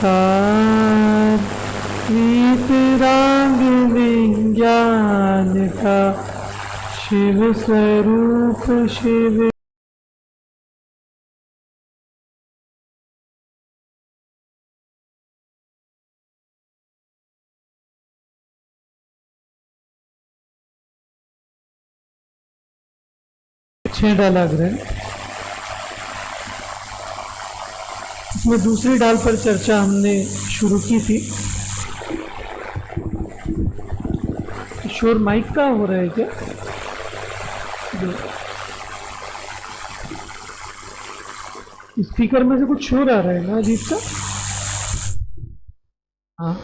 सार वीतराग विज्ञान का शिव स्वरूप शिव। डाला ग्रहण इसमें दूसरी डाल पर चर्चा हमने शुरू की थी। शोर माइक का हो रहा है क्या? स्पीकर में से कुछ शोर आ रहा है ना अजीब सा। हाँ,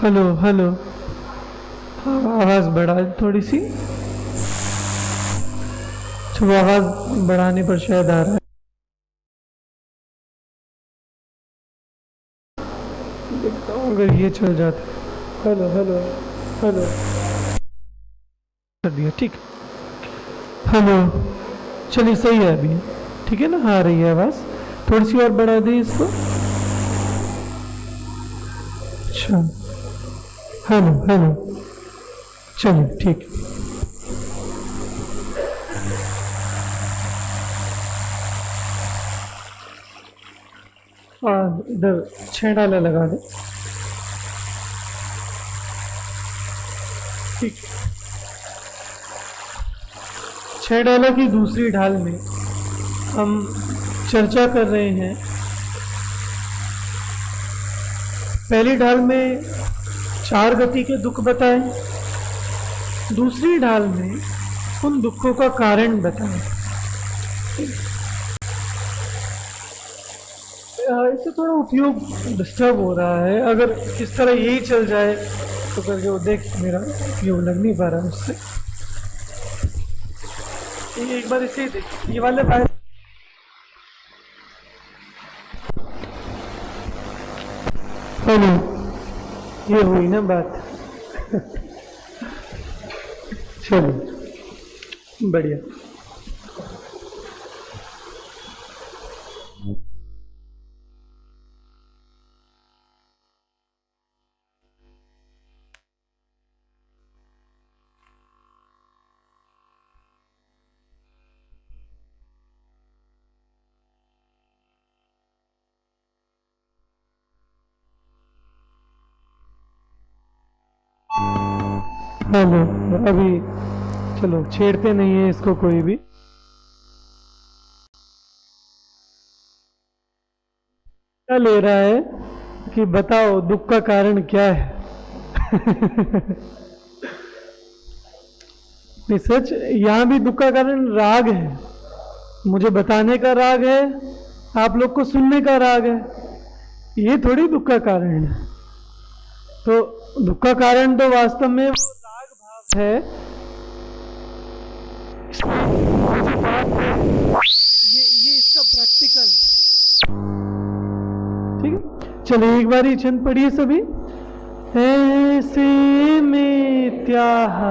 हेलो हेलो। आवाज बढ़ा थोड़ी सी, तो आवाज बढ़ाने पर शायद आ रहा है। देखता हूँ अगर ये चल जाता। हेलो हेलो हेलो कर दिया, ठीक। हेलो, चलिए सही है अभी, ठीक है ना? आ रही है आवाज, थोड़ी सी और बढ़ा दी इसको। अच्छा, हेलो हेलो, चलिए ठीक। इधर 6 डाला लगा दे, ठीक। 6 डाला की दूसरी ढाल में हम चर्चा कर रहे हैं। पहली ढाल में 4 गति के दुख बताए, दूसरी ढाल में उन दुखों का कारण बताए। इससे थोड़ा उपयोग डिस्टर्ब हो रहा है, अगर इस तरह यही चल जाए तो करके वो देख मेरा उपयोग लग नहीं पा रहा उससे। एक बार इसे देख, ये वाले फाइल। हेलो, ये हुई ना बात। चलो बढ़िया। हेलो, अभी चलो छेड़ते नहीं है इसको कोई भी। क्या ले रहा है कि बताओ दुख का कारण क्या है? नहीं सच, यहां भी दुख का कारण राग है। मुझे बताने का राग है, आप लोग को सुनने का राग है, ये थोड़ी दुख का कारण है। तो दुख का कारण तो वास्तव में वो राग भाव है। ये इसका प्रैक्टिकल, ठीक है। चलिए एक बार ये छंद पढ़िए सभी। ऐसे मिथ्या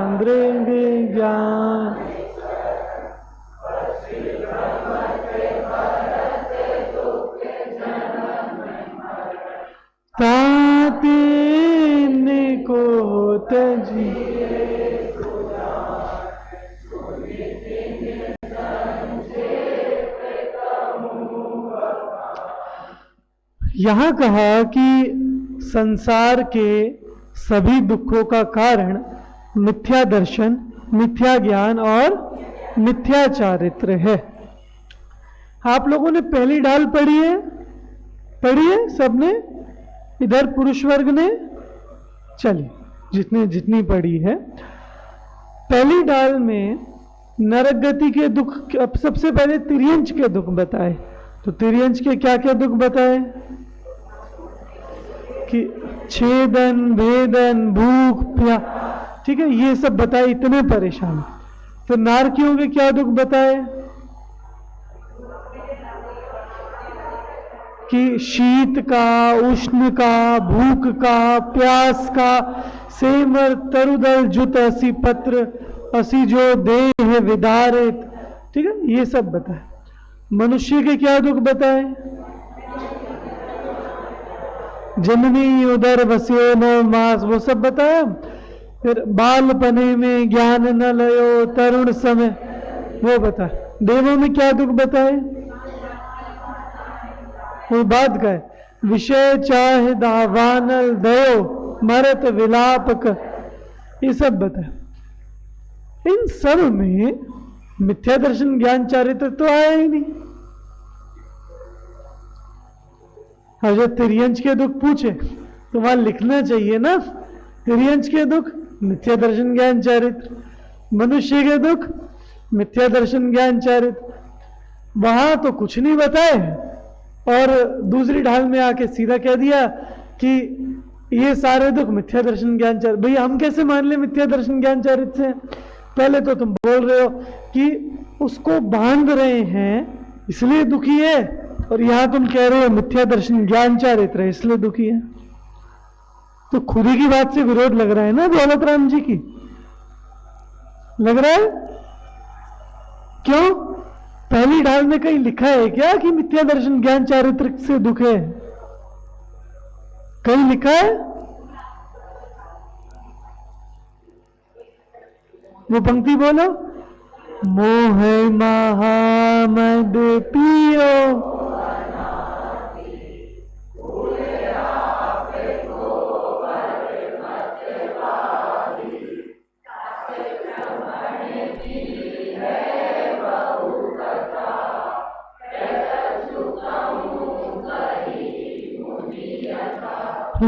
मृग ज्ञान ताते को तजी। यहां कहा कि संसार के सभी दुखों का कारण मिथ्या दर्शन, मिथ्या ज्ञान और मिथ्या चारित्र है। आप लोगों ने पहली ढाल पढ़ी है सबने? इधर पुरुष वर्ग ने? चलिए, जितने जितनी पढ़ी है। पहली ढाल में नरक गति के दुख, अब सबसे पहले तिर्यंच के दुख बताए। तो तिर्यंच के क्या क्या दुख बताए? कि छेदन, भेदन, भूख, प्यास, ठीक है, ये सब बताए। इतने परेशान। तो नारकियों के क्या दुख बताए? कि शीत का, उष्ण का, भूख का, प्यास का, सेमर तरुदल जुत असी पत्र असी जो देह विदारित, ठीक है, ये सब बताए। मनुष्य के क्या दुख बताए? जननी उदर बस्यो न मास, वो सब बताया। फिर बालपने में ज्ञान न लयो तरुण समय, वो बता। देवों में क्या दुख बताए, वो बात का है। विषय चाहे दावानल दयो मरत विलापक, ये सब बताया। इन सब में मिथ्या दर्शन ज्ञान चारित्र तो आया ही नहीं। हजरत तिर्यंच के दुख पूछे तो वहां लिखना चाहिए ना, तिर्यंच के दुख मिथ्या दर्शन ज्ञान चारित्र, मनुष्य के दुख मिथ्या दर्शन ज्ञान चारित्र, वहां तो कुछ नहीं बताए और दूसरी ढाल में आके सीधा कह दिया कि ये सारे दुख मिथ्या दर्शन ज्ञान चारित्र। भैया हम कैसे मान ले मिथ्या दर्शन ज्ञान चारित्र से? पहले तो तुम बोल रहे हो कि उसको बांध रहे हैं इसलिए दुखी है, और यहां तुम कह रहे हो मिथ्या दर्शन ज्ञान चारित्र है इसलिए दुखी है। तो खुद ही की बात से विरोध लग रहा है ना दौलत राम जी की, लग रहा है? क्यों? पहली ढाल में कहीं लिखा है क्या कि मिथ्या दर्शन ज्ञान चारित्र से दुख है? कहीं लिखा है? वो पंक्ति बोलो, मोह महामद पियो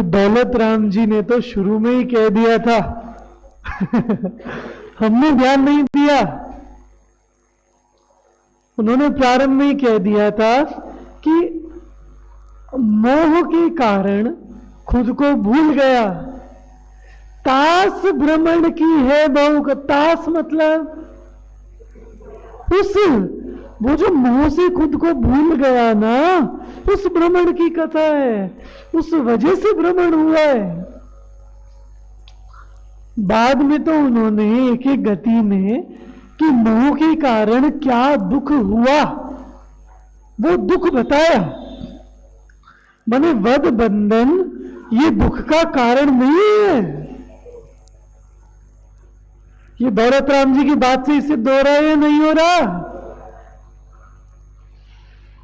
दौलत राम जी ने तो शुरू में ही कह दिया था हमने ध्यान नहीं दिया। उन्होंने प्रारंभ में ही कह दिया था कि मोह के कारण खुद को भूल गया। तास भ्रमण की है बहु का, तास मतलब उस वो जो मोह से खुद को भूल गया ना, उस भ्रमण की कथा है, उस वजह से भ्रमण हुआ है। बाद में तो उन्होंने एक एक गति में कि मोह के कारण क्या दुख हुआ वो दुख बताया। माने वध बंधन ये दुख का कारण नहीं है। ये दौलत राम जी की बात से सिद्ध हो रहा है या नहीं हो रहा?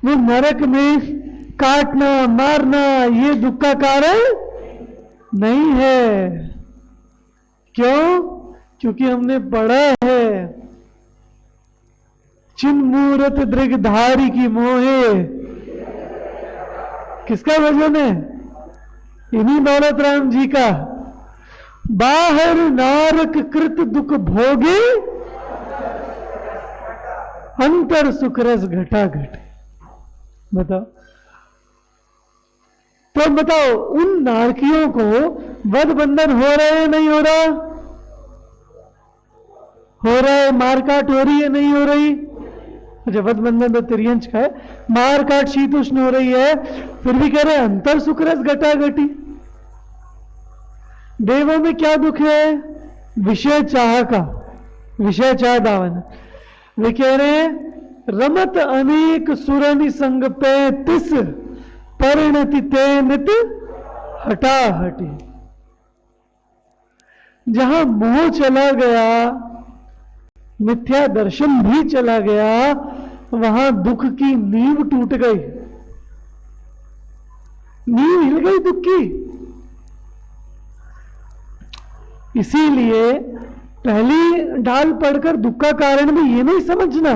वो नरक में काटना मारना ये दुख का कारण नहीं है। क्यों? क्योंकि हमने पढ़ा है चिन्मूर्त दृगधारी की मोहे, किसका भजन है? इन्हीं दौलत राम जी का। बाहर नारक कृत दुख भोगे अंतर सुख रस घटा घटे। बताओ तो बताओ उन नारकियों को वध बंधन हो रहा है नहीं हो रहा? हो रहा है। मारकाट हो रही है नहीं हो रही? अच्छा वध बंधन तो तिर्यंच का है, मारकाट शीतुष्ण हो रही है, फिर भी कह रहे अंतर सुख रस घटा घटी। देवों में क्या दुख है? विषय चाह का, विषय चाह दावन। वे कह रहे हैं रमत अनेक सुरनि संग पे तिस परिणति ते नित हटा हटी। जहां मोह चला गया, मिथ्या दर्शन भी चला गया, वहां दुख की नींव टूट गई, नींव हिल गई दुख की। इसीलिए पहली ढाल पढ़कर दुख का कारण भी ये नहीं समझना,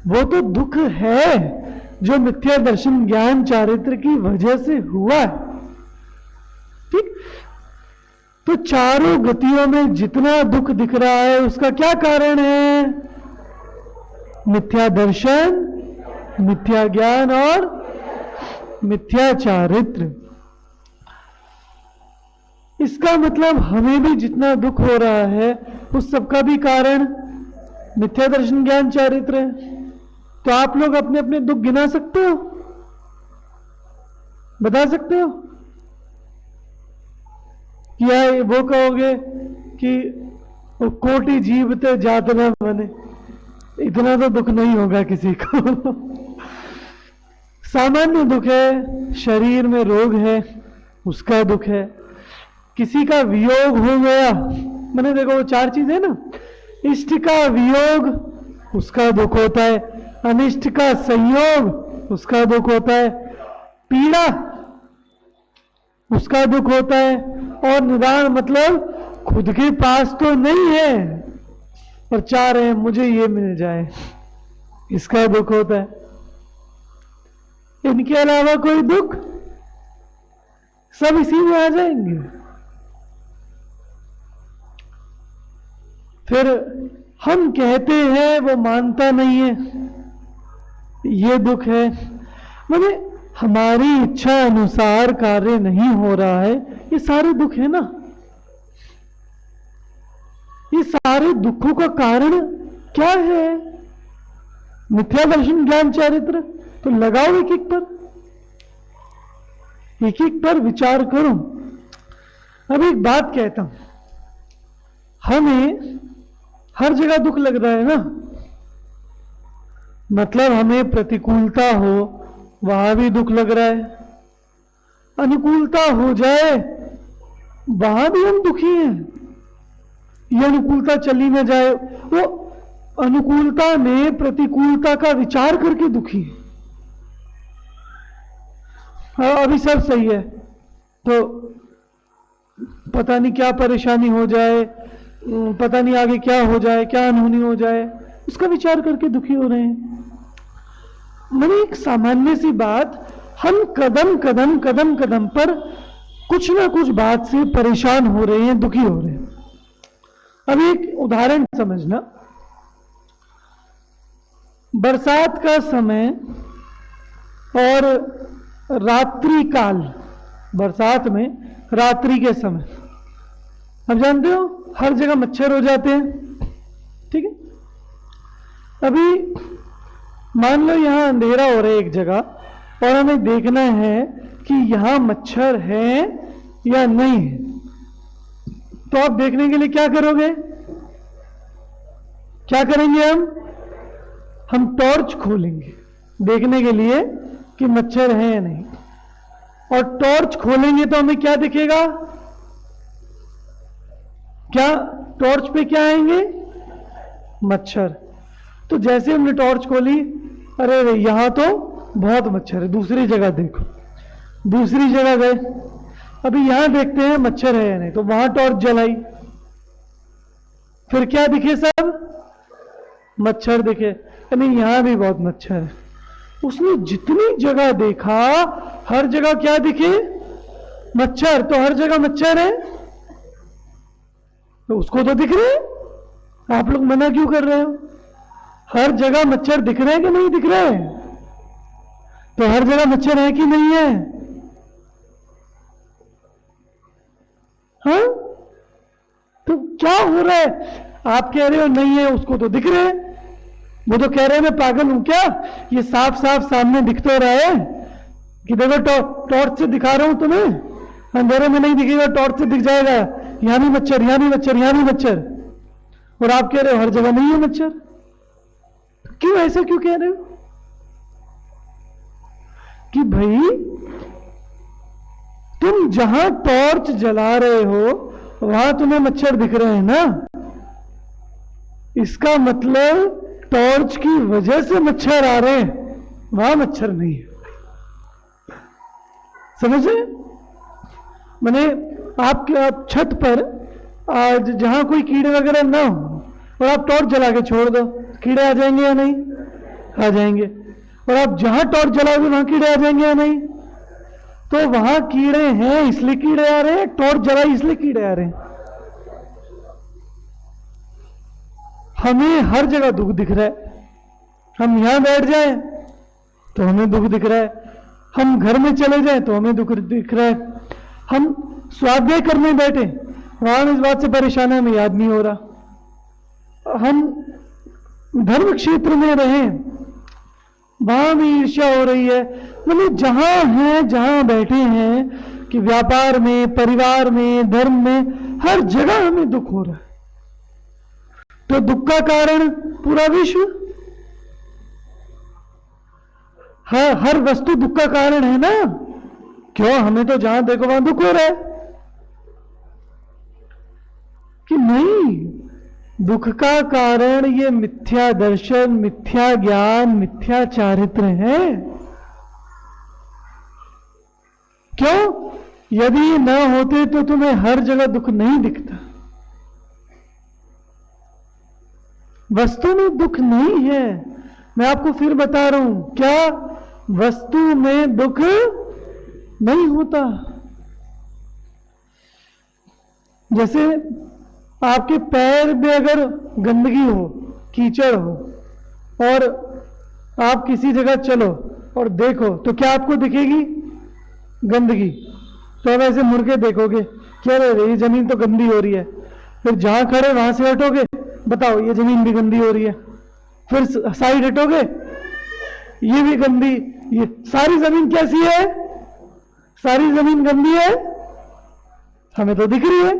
वो तो दुख है जो मिथ्या दर्शन ज्ञान चारित्र की वजह से हुआ है। ठीक? तो चारों गतियों में जितना दुख दिख रहा है उसका क्या कारण है? मिथ्या दर्शन, मिथ्या ज्ञान और मिथ्या चारित्र। इसका मतलब हमें भी जितना दुख हो रहा है उस सबका भी कारण मिथ्या दर्शन ज्ञान चारित्र है। तो आप लोग अपने अपने दुख गिना सकते हो? बता सकते हो? या वो कहोगे कि कोटि जीवते जात न बने, इतना तो दुख नहीं होगा किसी को। सामान्य दुख है, शरीर में रोग है, उसका दुख है। किसी का वियोग हो गया, मैंने देखो वो 4 चीजें ना, इष्ट का वियोग उसका दुख होता है, अनिष्ट का संयोग उसका दुख होता है, पीड़ा उसका दुख होता है, और निदान मतलब खुद के पास तो नहीं है और चाह रहे हैं मुझे ये मिल जाए, इसका दुख होता है। इनके अलावा कोई दुख, सब इसी में आ जाएंगे। फिर हम कहते हैं वो मानता नहीं है, ये दुख है। माने हमारी इच्छा अनुसार कार्य नहीं हो रहा है, ये सारे दुख है ना। ये सारे दुखों का कारण क्या है? मिथ्या दर्शन ज्ञान चारित्र। तो लगाओ एक एक पर विचार करो। अब एक बात कहता हूं, हमें हर जगह दुख लग रहा है ना, मतलब हमें प्रतिकूलता हो वहां भी दुख लग रहा है, अनुकूलता हो जाए वहां भी हम दुखी हैं, ये अनुकूलता चली न जाए, वो अनुकूलता में प्रतिकूलता का विचार करके दुखी है। अभी सब सही है तो पता नहीं क्या परेशानी हो जाए, पता नहीं आगे क्या हो जाए, क्या अनहोनी हो जाए, उसका विचार करके दुखी हो रहे हैं। मैंने एक सामान्य सी बात, हम कदम कदम पर कुछ ना कुछ बात से परेशान हो रहे हैं, दुखी हो रहे हैं। अब एक उदाहरण समझना, बरसात का समय और रात्रि काल, बरसात में रात्रि के समय, अब जानते हो हर जगह मच्छर हो जाते हैं, ठीक है। अभी मान लो यहां अंधेरा हो रहा है एक जगह और हमें देखना है कि यहां मच्छर है या नहीं है, तो आप देखने के लिए क्या करोगे? क्या करेंगे? हम टॉर्च खोलेंगे देखने के लिए कि मच्छर है या नहीं, और टॉर्च खोलेंगे तो हमें क्या दिखेगा? क्या टॉर्च पे क्या आएंगे? मच्छर। तो जैसे हमने टॉर्च खोली, अरे यहां तो बहुत मच्छर है, दूसरी जगह देखो, दूसरी जगह गए, अभी यहां देखते हैं मच्छर है या नहीं, तो वहां टॉर्च जलाई, फिर क्या दिखे? सब मच्छर दिखे, नहीं यहां भी बहुत मच्छर है। उसने जितनी जगह देखा हर जगह क्या दिखे? मच्छर। तो हर जगह मच्छर है तो उसको तो दिख रहे, आप लोग मना क्यों कर रहे हो? हर जगह मच्छर दिख रहे हैं कि नहीं दिख रहे हैं? तो हर जगह मच्छर है कि नहीं है? हाँ, तो क्या हो रहा है? आप कह रहे हो नहीं है, उसको तो दिख रहे हैं। वो तो कह रहे हैं मैं पागल हूं क्या, ये साफ साफ सामने दिख तो रहा है कि देखो टॉर्च से दिखा रहा हूं तुम्हें, अंधेरे में नहीं दिखेगा, टॉर्च से दिख जाएगा, यहां भी मच्छर, यहां भी मच्छर, यहां भी मच्छर, और आप कह रहे हो हर जगह नहीं है मच्छर। क्यों ऐसा क्यों कह रहे हो? कि भाई तुम जहां टॉर्च जला रहे हो वहां तुम्हें मच्छर दिख रहे हैं ना, इसका मतलब टॉर्च की वजह से मच्छर आ रहे हैं, वहां मच्छर नहीं है। समझे? मैंने आपके छत पर आज जहां कोई कीड़े वगैरह ना हो और आप टॉर्च जला के छोड़ दो, कीड़े आ जाएंगे या नहीं? आ जाएंगे। और आप जहां टॉर्च जलाओगे वहां कीड़े आ जाएंगे या नहीं? तो वहां कीड़े हैं इसलिए कीड़े आ रहे हैं, टॉर्च जलाई इसलिए कीड़े आ रहे हैं। हमें हर जगह दुख दिख रहा है, हम यहां बैठ जाएं तो हमें दुख दिख रहा है, हम घर में चले जाएं तो हमें दुख दिख रहा है, हम स्वाध्याय करने बैठे वहां इस बात से परेशान है हमें याद नहीं हो रहा, हम धर्म क्षेत्र में रहें वहां भी ईर्ष्या हो रही है। मतलब जहां हैं, जहां बैठे हैं कि व्यापार में, परिवार में, धर्म में, हर जगह हमें दुख हो रहा है। तो दुख का कारण पूरा विश्व, हर वस्तु दुख का कारण है ना। क्यों, हमें तो जहां देखो वहां दुख हो रहा है। कि नहीं, दुख का कारण ये मिथ्या दर्शन, मिथ्या ज्ञान, मिथ्या चारित्र है। क्यों? यदि न होते तो तुम्हें हर जगह दुख नहीं दिखता। वस्तु में दुख नहीं है। मैं आपको फिर बता रहा हूं, क्या वस्तु में दुख नहीं होता? जैसे आपके पैर में अगर गंदगी हो, कीचड़ हो, और आप किसी जगह चलो और देखो, तो क्या आपको दिखेगी गंदगी? तो आप ऐसे मुड़ के देखोगे, क्या रे ये जमीन तो गंदी हो रही है। फिर जहां खड़े वहां से हटोगे, बताओ ये जमीन भी गंदी हो रही है। फिर साइड हटोगे, ये भी गंदी। ये सारी जमीन कैसी है? सारी जमीन गंदी है, हमें तो दिख रही है।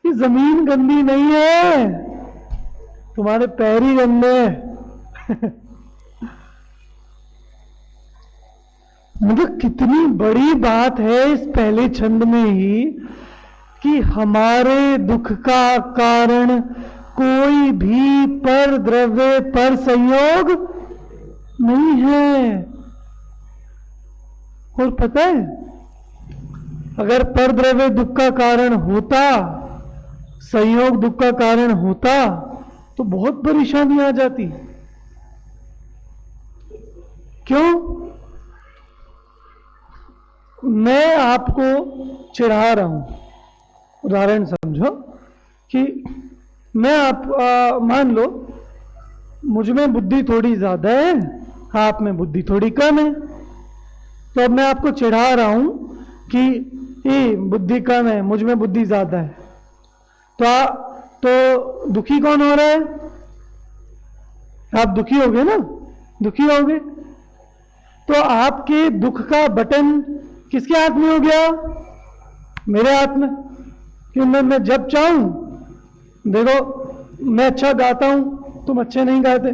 ये जमीन गंदी नहीं है, तुम्हारे पैर ही गंदे हैं। मतलब कितनी बड़ी बात है इस पहले छंद में ही, कि हमारे दुख का कारण कोई भी पर द्रव्य पर संयोग नहीं है। और पता है, अगर पर द्रव्य दुख का कारण होता, संयोग दुख का कारण होता, तो बहुत परेशानी आ जाती। क्यों? मैं आपको चिढ़ा रहा हूं, उदाहरण समझो कि मैं मान लो मुझ में बुद्धि थोड़ी ज्यादा है, आप में बुद्धि थोड़ी कम है। तो अब मैं आपको चिढ़ा रहा हूं कि ये बुद्धि कम है, मुझ में बुद्धि ज्यादा है। तो दुखी कौन हो रहा है? आप दुखी होगे ना, दुखी होगे। तो आपके दुख का बटन किसके हाथ में हो गया? मेरे हाथ में। कि मैं जब चाहूं, देखो मैं अच्छा गाता हूं, तुम अच्छे नहीं गाते,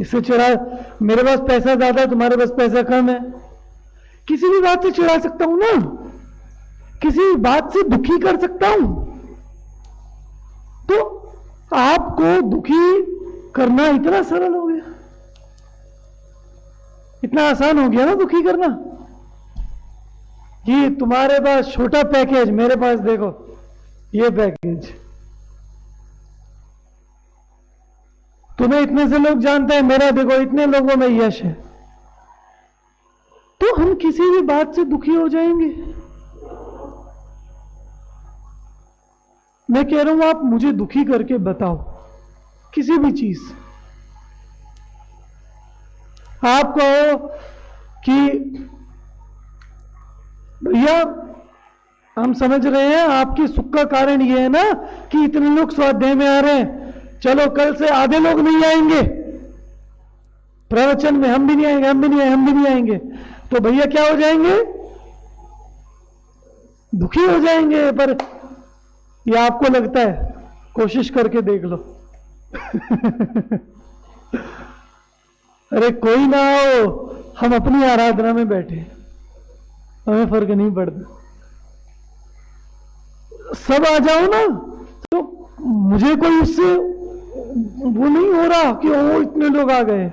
इससे चिढ़ा। मेरे पास पैसा ज्यादा है, तुम्हारे पास पैसा कम है। किसी भी बात से चिढ़ा सकता हूं ना, किसी भी बात से दुखी कर सकता हूं। तो आपको दुखी करना इतना सरल हो गया, इतना आसान हो गया ना दुखी करना। कि तुम्हारे पास छोटा पैकेज, मेरे पास देखो ये पैकेज। तुम्हें इतने से लोग जानते हैं, मेरा देखो इतने लोगों में यश है। तो हम किसी भी बात से दुखी हो जाएंगे। मैं कह रहा हूं आप मुझे दुखी करके बताओ किसी भी चीज। आप कहो कि भैया हम समझ रहे हैं आपकी सुख का कारण यह है ना कि इतने लोग स्वाध्याय में आ रहे हैं, चलो कल से आधे लोग नहीं आएंगे प्रवचन में, हम भी नहीं आएंगे, हम भी नहीं आएंगे, हम भी नहीं आएंगे। तो भैया क्या हो जाएंगे? दुखी हो जाएंगे। पर ये आपको लगता है? कोशिश करके देख लो। अरे कोई ना हो, हम अपनी आराधना में बैठे, हमें फर्क नहीं पड़ता। सब आ जाओ ना, तो मुझे कोई उससे वो नहीं हो रहा कि ओ इतने लोग आ गए,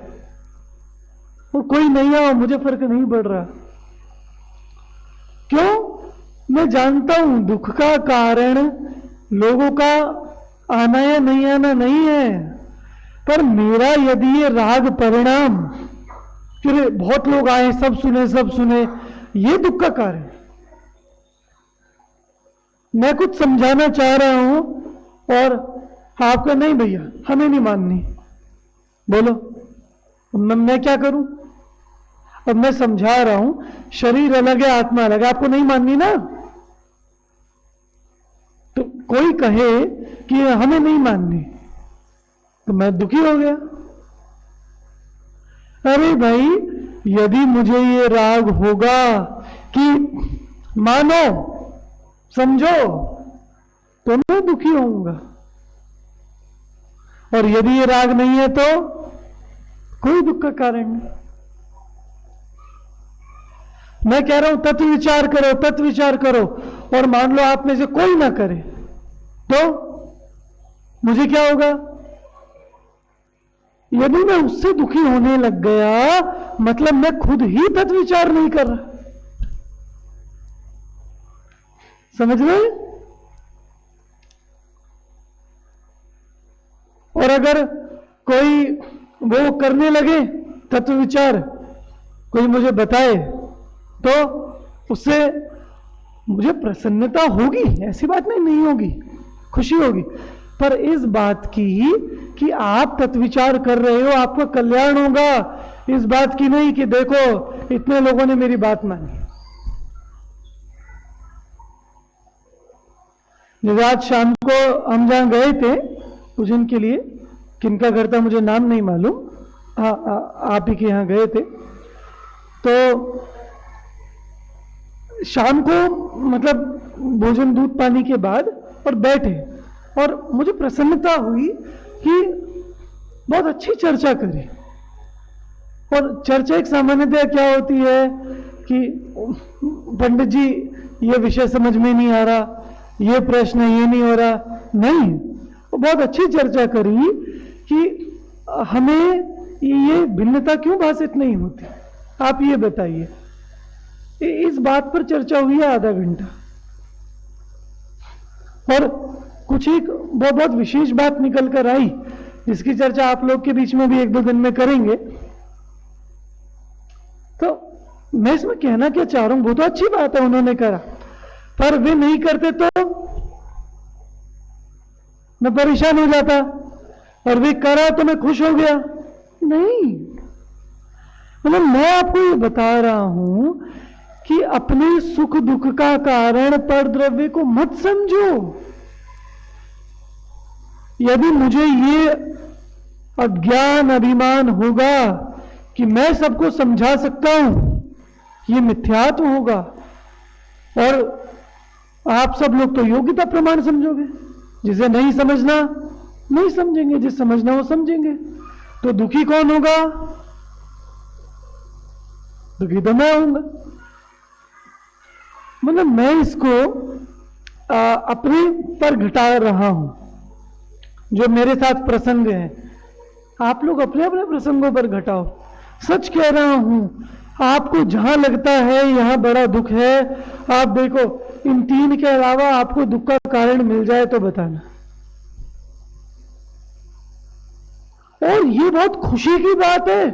और कोई नहीं आओ, मुझे फर्क नहीं पड़ रहा। क्यों? मैं जानता हूं दुख का कारण लोगों का आना या नहीं आना नहीं है, पर मेरा यदि ये राग परिणाम, फिर बहुत लोग आए, सब सुने, ये दुख का कारण। मैं कुछ समझाना चाह रहा हूं और आपका नहीं भैया हमें नहीं माननी, बोलो मैं क्या करूं? अब मैं समझा रहा हूं, शरीर अलग है, आत्मा अलग है, आपको नहीं माननी ना। तो कोई कहे कि हमें नहीं माननी, तो मैं दुखी हो गया। अरे भाई, यदि मुझे ये राग होगा कि मानो समझो, तो मैं दुखी होऊंगा, और यदि ये राग नहीं है तो कोई दुख का कारण नहीं। मैं कह रहा हूं तत्व विचार करो, तत्व विचार करो, और मान लो आप में से कोई ना करे, तो मुझे क्या होगा? यदि मैं उससे दुखी होने लग गया, मतलब मैं खुद ही तत्व विचार नहीं कर रहा। समझ रहे? और अगर कोई वो करने लगे तत्व विचार, कोई मुझे बताए, तो उससे मुझे प्रसन्नता होगी, ऐसी बात नहीं होगी, खुशी होगी, पर इस बात की कि आप तत्व विचार कर रहे हो, आपका कल्याण होगा, इस बात की नहीं कि देखो इतने लोगों ने मेरी बात मानी। जब आज शाम को हम जहां गए थे पूजन के लिए, किनका घर था मुझे नाम नहीं मालूम, आप ही के यहां गए थे, तो शाम को मतलब भोजन दूध पानी के बाद और बैठे, और मुझे प्रसन्नता हुई कि बहुत अच्छी चर्चा करी। और चर्चा एक सामान्यतः क्या होती है कि पंडित जी ये विषय समझ में नहीं आ रहा, ये प्रश्न ये नहीं हो रहा, नहीं, वो बहुत अच्छी चर्चा करी कि हमें ये भिन्नता क्यों भाषित नहीं होती, आप ये बताइए। इस बात पर चर्चा हुई है आधा घंटा, और कुछ एक बहुत विशेष बात निकल कर आई, जिसकी चर्चा आप लोग के बीच में भी एक दो दिन में करेंगे। तो मैं इसमें कहना क्या चाह रहा हूं, वो तो अच्छी बात है उन्होंने करा, पर वे नहीं करते तो मैं परेशान हो जाता, और वे करा तो मैं खुश हो गया। नहीं, मतलब मैं आपको ये बता रहा हूं कि अपने सुख दुख का कारण पर द्रव्य को मत समझो। यदि मुझे ये अज्ञान अभिमान होगा कि मैं सबको समझा सकता हूं, ये मिथ्यात्व होगा, और आप सब लोग तो योग्यता प्रमाण समझोगे, जिसे नहीं समझना नहीं समझेंगे, जिसे समझना वो समझेंगे, तो दुखी कौन होगा? दुखी तो मैं होऊंगा। मतलब मैं इसको अपने पर घटा रहा हूं, जो मेरे साथ प्रसंग है, आप लोग अपने अपने प्रसंगों पर घटाओ। सच कह रहा हूं, आपको जहां लगता है यहां बड़ा दुख है, आप देखो इन तीन के अलावा आपको दुख का कारण मिल जाए तो बताना। और ये बहुत खुशी की बात है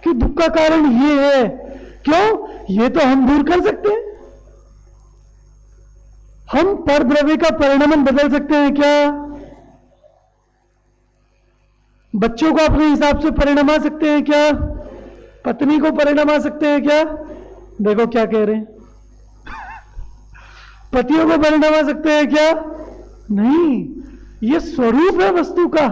कि दुख का कारण ये है, क्यों? ये तो हम दूर कर सकते हैं। हम पर द्रव्य का परिणाम बदल सकते हैं क्या? बच्चों को अपने हिसाब से परिणमा सकते हैं क्या? पत्नी को परिणमा सकते हैं क्या? देखो क्या कह रहे हैं, पतियों को परिणमा सकते हैं क्या? नहीं, ये स्वरूप है वस्तु का।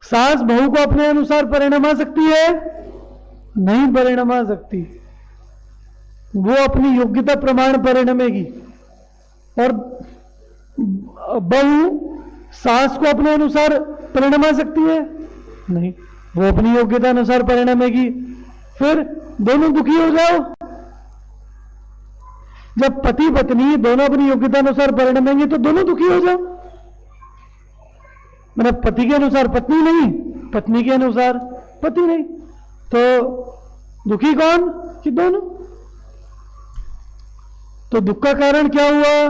सास बहू को अपने अनुसार परिणमा सकती है? नहीं परिणमा सकती, वो अपनी योग्यता प्रमाण परिणमेगी। और बहू सास को अपने अनुसार परिणमा सकती है? नहीं, वो अपनी योग्यता अनुसार परिणमेगी। फिर दोनों दुखी हो जाओ। जब पति पत्नी दोनों अपनी योग्यता अनुसार परिणमेंगे तो दोनों दुखी हो जाओ। मतलब पति के अनुसार पत्नी नहीं, पत्नी के अनुसार पति नहीं, तो दुखी कौन? कि दोनों। तो दुख का कारण क्या हुआ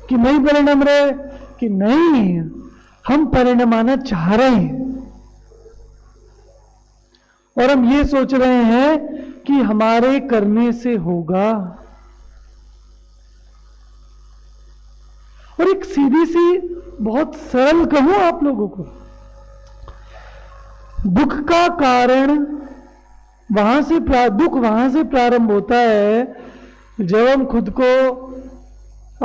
कि नहीं परिणम रहे? कि नहीं, हम परिणमाना चाह रहे हैं, और हम ये सोच रहे हैं कि हमारे करने से होगा। और एक सीधी सी बहुत सरल कहूं आप लोगों को, दुख का कारण दुख वहां से प्रारंभ होता है जब हम खुद को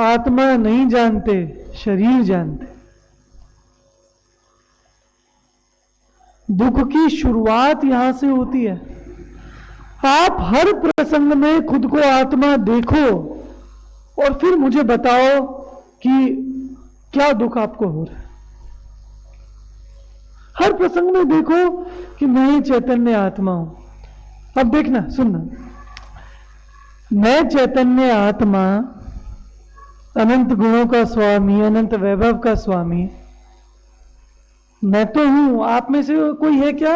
आत्मा नहीं जानते, शरीर जानते। दुख की शुरुआत यहां से होती है। आप हर प्रसंग में खुद को आत्मा देखो और फिर मुझे बताओ कि क्या दुख आपको हो रहा है। हर प्रसंग में देखो कि मैं ही चैतन्य आत्मा हूं। अब देखना, सुनना, मैं चैतन्य आत्मा, अनंत गुणों का स्वामी, अनंत वैभव का स्वामी, मैं तो हूं। आप में से कोई है क्या?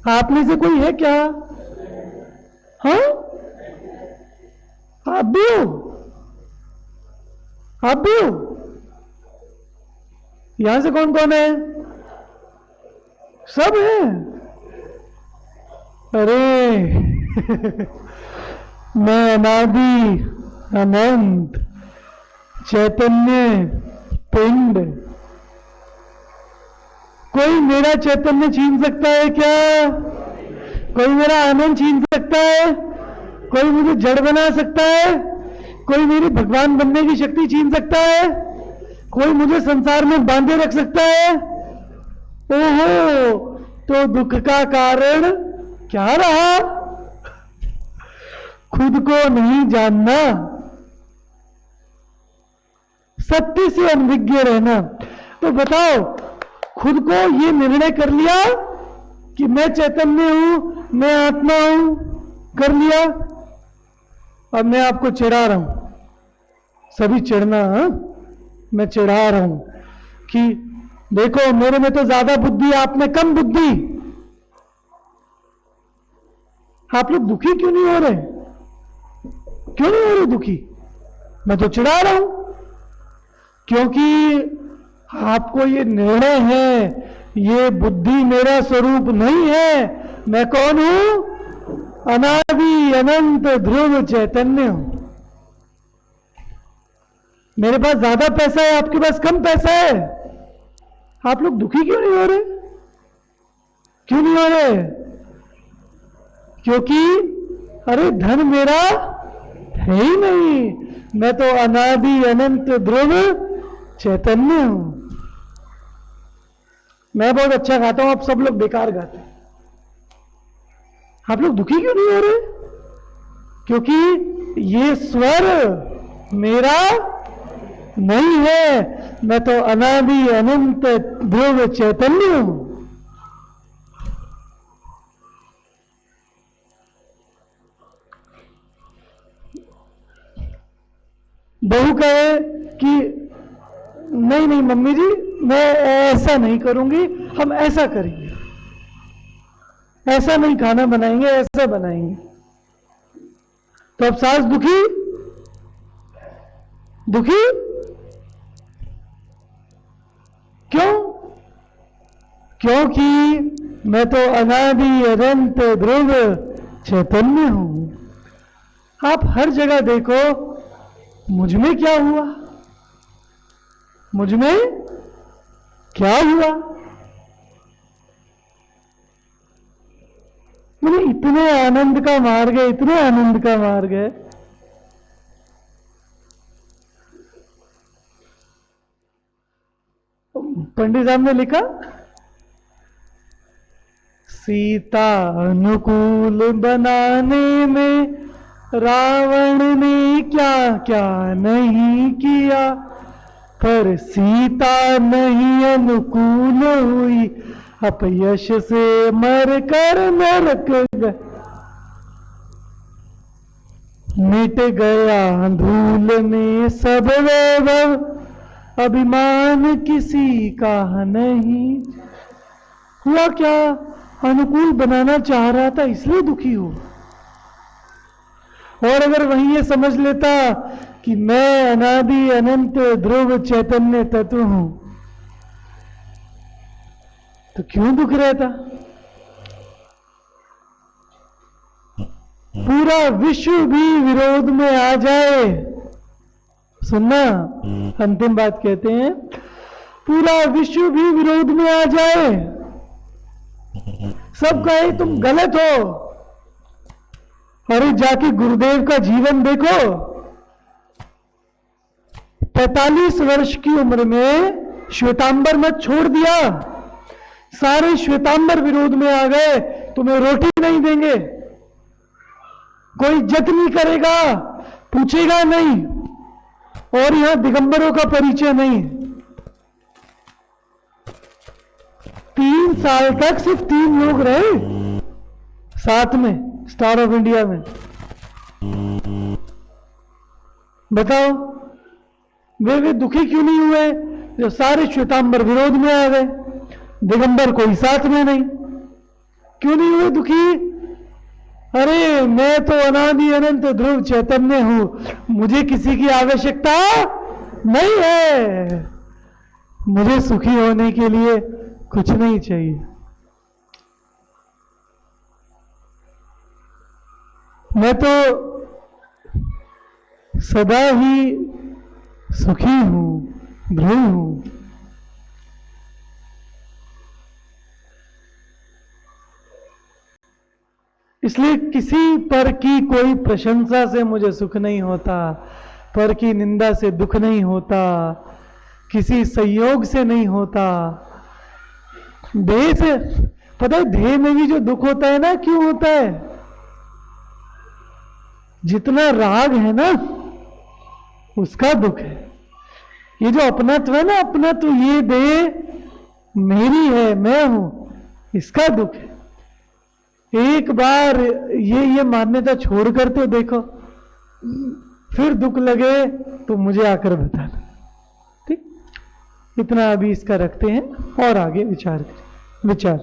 आप में से कोई है क्या? हाँ, आप भी हो, आप भी हो। यहां से कौन कौन है? सब है। अरे मैं अनादि अनंत चैतन्य पिंड, कोई मेरा चैतन्य छीन सकता है क्या? कोई मेरा आनंद छीन सकता है? कोई मुझे जड़ बना सकता है? कोई मेरी भगवान बनने की शक्ति छीन सकता है? कोई मुझे संसार में बांधे रख सकता है? ओहो, तो दुख का कारण क्या रहा? खुद को नहीं जानना, सत्य से अनभिज्ञ रहना। तो बताओ, खुद को ये निर्णय कर लिया कि मैं चैतन्य हूं, मैं आत्मा हूं, कर लिया। अब मैं आपको चिढ़ा रहा हूं, सभी चिढ़ना, मैं चिढ़ा रहा हूं कि देखो मेरे में तो ज्यादा बुद्धि, आप में कम बुद्धि। आप लोग दुखी क्यों नहीं हो रहे? क्यों नहीं हो रहे दुखी? मैं तो चिढ़ा रहा हूं क्योंकि आपको ये निर्णय है, ये बुद्धि मेरा स्वरूप नहीं है। मैं कौन हूं? अनादि अनंत ध्रुव चैतन्य हूं। मेरे पास ज्यादा पैसा है, आपके पास कम पैसा है। आप लोग दुखी क्यों नहीं हो रहे? क्यों नहीं हो रहे? क्योंकि अरे धन मेरा है ही नहीं, मैं तो अनादि अनंत ध्रुव चैतन्य हूं। मैं बहुत अच्छा गाता हूं, आप सब लोग बेकार गाते हैं। आप लोग दुखी क्यों नहीं हो रहे? क्योंकि ये स्वर मेरा नहीं है, मैं तो अनादि अनंत ध्रुव चैतन्य हूं। बहू कहे कि नहीं नहीं मम्मी जी, मैं ऐसा नहीं करूंगी, हम ऐसा करेंगे, ऐसा नहीं खाना बनाएंगे, ऐसा बनाएंगे। तो अब सास दुखी, दुखी क्यों? क्योंकि मैं तो अनादि अनंत ध्रुव चैतन्य हूं। आप हर जगह देखो, मुझ में क्या हुआ, मुझ में क्या हुआ? मुझे इतने आनंद का मार्ग है, इतने आनंद का मार्ग है। पंडित साहब ने लिखा, सीता अनुकूल बनाने में रावण ने क्या क्या नहीं किया, पर सीता नहीं अनुकूल हुई, अपयश से मर कर नरक गए। मिट गया धूल में सब वैभव, अभिमान किसी का नहीं। हुआ क्या? अनुकूल बनाना चाह रहा था, इसलिए दुखी हुआ। और अगर वहीं ये समझ लेता कि मैं अनादि अनंत ध्रुव चैतन्य तत्व हूं, तो क्यों दुख रहता? पूरा विश्व भी विरोध में आ जाए, सुनना, अंतिम बात कहते हैं, पूरा विश्व भी विरोध में आ जाए, सब कहे तुम गलत हो, अरे जाके गुरुदेव का जीवन देखो। 45 वर्ष की उम्र में श्वेतांबर मत छोड़ दिया, सारे श्वेतांबर विरोध में आ गए, तुम्हें रोटी नहीं देंगे, कोई इज्जत नहीं करेगा, पूछेगा नहीं, और यहां दिगंबरों का परिचय नहीं। 3 साल तक सिर्फ 3 लोग रहे साथ में स्टार ऑफ इंडिया में। बताओ वे दुखी क्यों नहीं हुए? जो सारे श्वेतांबर विरोध में आ गए, दिगंबर कोई साथ में नहीं, क्यों नहीं हुए दुखी? अरे मैं तो अनादि अनंत ध्रुव चैतन्य हूं, मुझे किसी की आवश्यकता नहीं है, मुझे सुखी होने के लिए कुछ नहीं चाहिए। मैं तो सदा ही सुखी हूं, ध्रुव हूं। इसलिए किसी पर की कोई प्रशंसा से मुझे सुख नहीं होता, पर की निंदा से दुख नहीं होता, किसी संयोग से नहीं होता। देह से पता है, देह में भी जो दुख होता है ना, क्यों होता है? जितना राग है ना उसका दुख है। ये जो अपनत्व है ना, अपनत्व, ये देह मेरी है, मैं हूं, इसका दुख है। एक बार ये मान्यता छोड़कर तो देखो, फिर दुख लगे तो मुझे आकर बताना। ठीक, इतना अभी इसका रखते हैं और आगे विचार करें। विचार